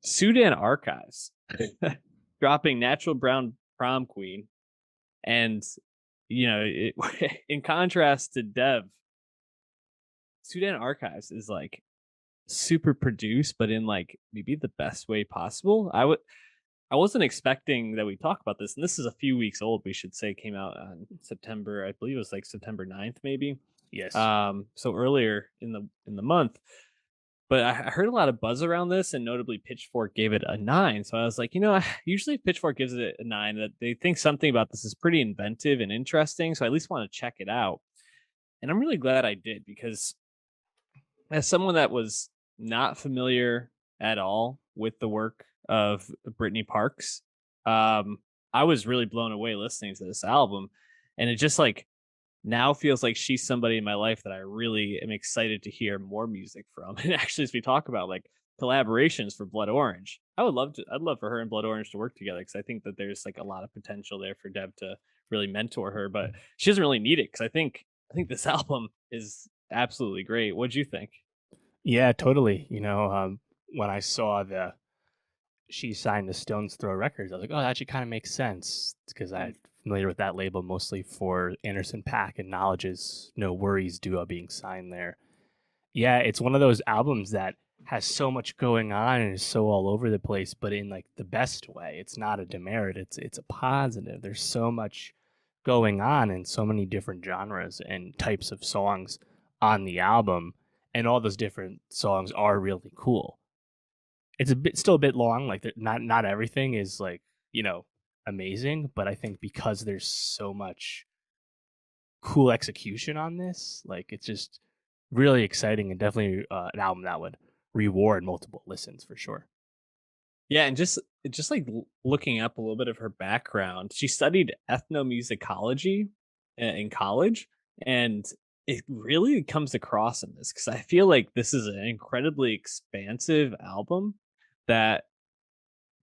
Sudan Archives dropping Natural Brown Prom Queen. And, in contrast to Dev, Sudan Archives is like super produced, but in like maybe the best way possible. I wasn't expecting that we talk about this, and this is a few weeks old. We should say came out on September, I believe it was like September 9th, maybe. Yes. So earlier in the month. But I heard a lot of buzz around this, and notably Pitchfork gave it a 9. So I was like, usually if Pitchfork gives it a 9, that they think something about this is pretty inventive and interesting. So I at least want to check it out. And I'm really glad I did, because as someone that was not familiar at all with the work of Brittany Parks, I was really blown away listening to this album. And it just like now feels like she's somebody in my life that I really am excited to hear more music from. And actually, as we talk about like collaborations for Blood Orange, I'd love for her and Blood Orange to work together, because I think that there's like a lot of potential there for Deb to really mentor her, but she doesn't really need it, because I think this album is absolutely great. What'd you think? Yeah, totally. When I saw the she signed to Stone's Throw Records, I was like, oh, that actually kind of makes sense because I'm familiar with that label mostly for Anderson Paak and Knowledge's No Worries duo being signed there. Yeah, it's one of those albums that has so much going on and is so all over the place, but in like the best way. It's not a demerit. It's a positive. There's so much going on in so many different genres and types of songs on the album, and all those different songs are really cool. It's still a bit long. Like not everything is like amazing, but I think because there's so much cool execution on this, like it's just really exciting and definitely an album that would reward multiple listens for sure. Yeah, and just like looking up a little bit of her background, she studied ethnomusicology in college, and it really comes across in this, because I feel like this is an incredibly expansive album that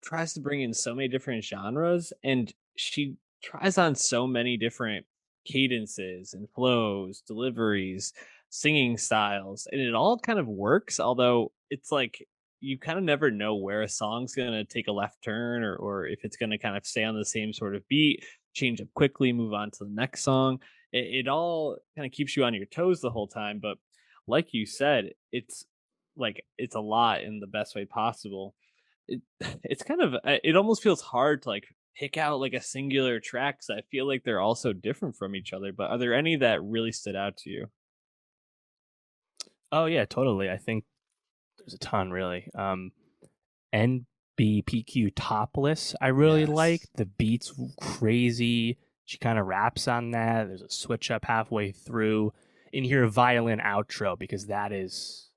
tries to bring in so many different genres, and she tries on so many different cadences and flows, deliveries, singing styles, and it all kind of works. Although it's like you kind of never know where a song's going to take a left turn, or if it's going to kind of stay on the same sort of beat, change up quickly, move on to the next song. It all kind of keeps you on your toes the whole time. But like you said, it's a lot in the best way possible. It's kind of it almost feels hard to like pick out like a singular track, because I feel like they're all so different from each other. But are there any that really stood out to you? Oh yeah, totally. I think there's a ton really. NBPQ Topless, I really like. Yes. The beats crazy. She kind of raps on that. There's a switch up halfway through. In here, violin outro because that is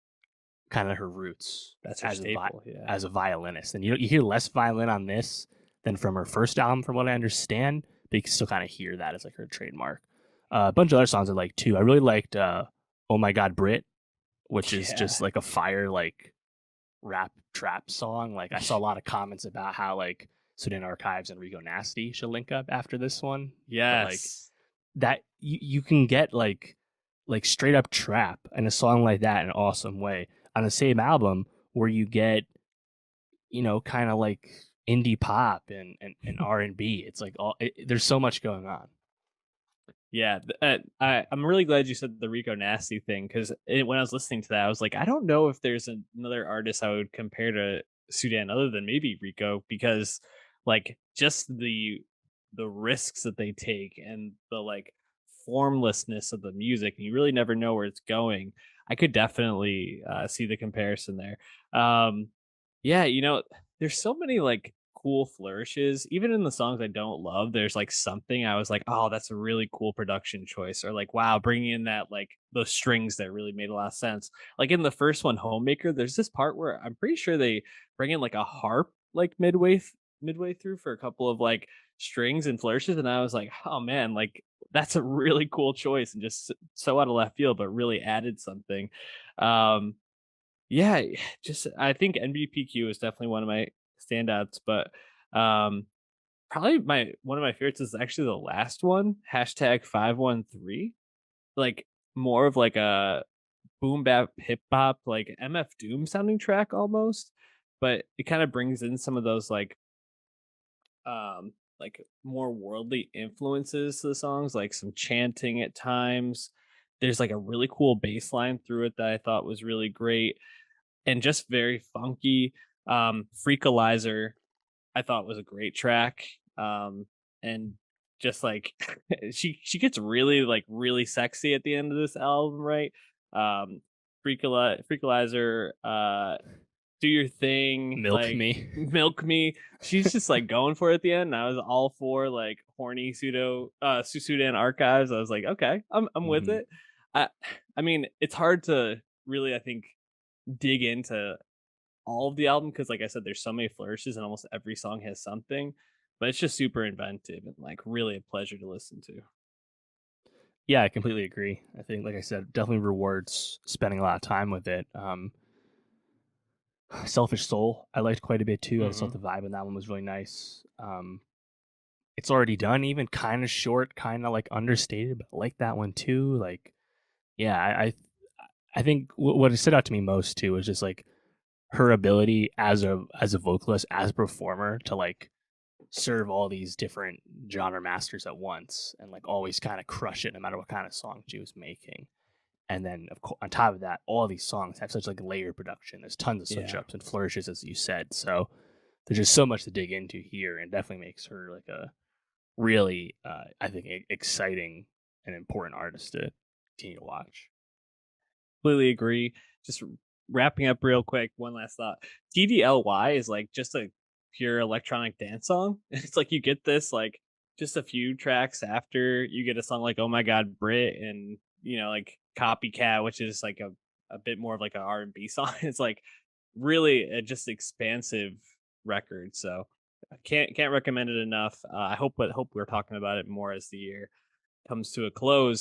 kind of her roots That's her staple. Yeah. as a violinist. And you hear less violin on this than from her first album, from what I understand. But you can still kind of hear that as like her trademark. A bunch of other songs I like too. I really liked "Oh My God, Brit," which is Yeah. just like a fire like rap trap song. Like I saw a lot of comments about how like Sudan Archives and Rico Nasty should link up after this one. But like Yes. that you can get like straight up trap and a song like that in an awesome way on the same album where you get kind of like indie pop and R&B. It's like there's so much going on. Yeah, I'm really glad you said the Rico Nasty thing, because when I was listening to that, I was like, I don't know if there's another artist I would compare to Sudan other than maybe Rico, because like just the risks that they take, and the like formlessness of the music, and you really never know where it's going. I could definitely see the comparison there. Um, yeah, there's so many like cool flourishes. Even in the songs I don't love, there's like something I was like, oh, that's a really cool production choice. Or like, wow, bringing in that like those strings that really made a lot of sense. Like in the first one, Homemaker, there's this part where I'm pretty sure they bring in like a harp like midway through for a couple of like strings and flourishes, and I was like, oh man, like that's a really cool choice, and just so out of left field, but really added something. Um, yeah, just I think NBPQ is definitely one of my standouts, but um probably my one of my favorites is actually the last one, hashtag 513. Like more of like a boom bap hip hop, like MF Doom sounding track almost. but it kind of brings in some of those like more worldly influences to the songs, like some chanting at times. There's like a really cool bass line through it that I thought was really great and just very funky. Freakalizer I thought was a great track. And just like she gets really like really sexy at the end of this album, right? Um Freakalizer, do your thing, Milk like me. milk me. She's just like going for it at the end. And I was all for like horny Sudan archives. I was like, okay, I'm with Hmm. it. I I mean, it's hard to really, I think, dig into all of the album because like I said, there's so many flourishes and almost every song has something. But it's just super inventive and like really a pleasure to listen to. Yeah, I completely agree. I think, like I said, definitely rewards spending a lot of time with it. Selfish Soul, I liked quite a bit too. I just thought Hmm. the vibe in that one was really nice. It's already done, even kind of short, kind of like understated, but I like that one too. Like, yeah, I think what stood out to me most too was just like her ability as a vocalist, as a performer, to like serve all these different genre masters at once and like always kind of crush it no matter what kind of song she was making. And then of course on top of that, all these songs have such like layered production. There's tons of switch Yeah. ups and flourishes, as you said. So there's just so much to dig into here, and definitely makes her like a really, I think, exciting and important artist to continue to watch. Completely agree. Just wrapping up real quick, one last thought. TDLY is like just a pure electronic dance song. It's like you get this like just a few tracks after you get a song like "Oh My God, Brit" and like "Copycat," which is like a bit more of like an R&B song. It's like really a just expansive record. So I can't recommend it enough. I hope we're talking about it more as the year comes to a close.